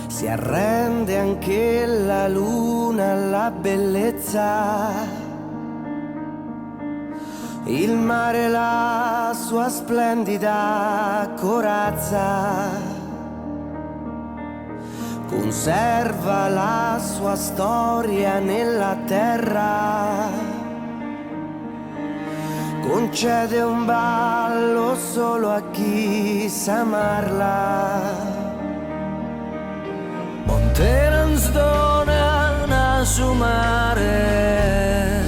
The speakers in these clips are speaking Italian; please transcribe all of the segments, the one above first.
Si arrende anche la luna alla bellezza, il mare la sua splendida corazza, conserva la sua storia nella terra, concede un ballo solo a chi sa amarla. Monterans dona su mare,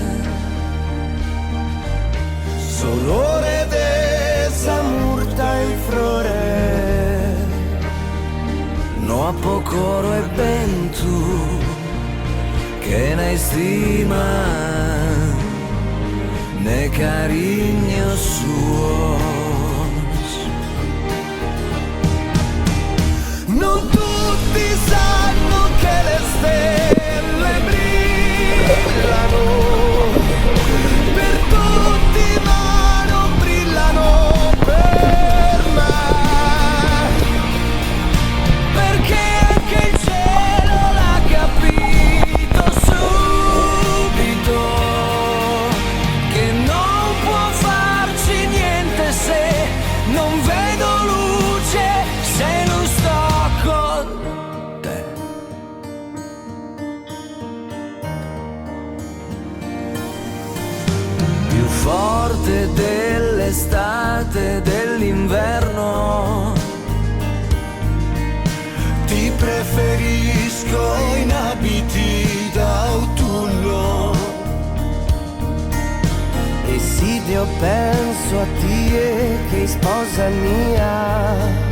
solore de samurta in flore, no a pocoro e ben tu che ne stima ne cariño suos. Non tutti sanno che le stelle brillano, per tutti ma non brillano per me, perché anche il cielo l'ha capito subito che non può farci niente se non vedo luce, se non sto con te. Più forte dell'estate e dell'inverno, ti preferisco in abiti d'autunno. E sì, io penso a te che sposa mia,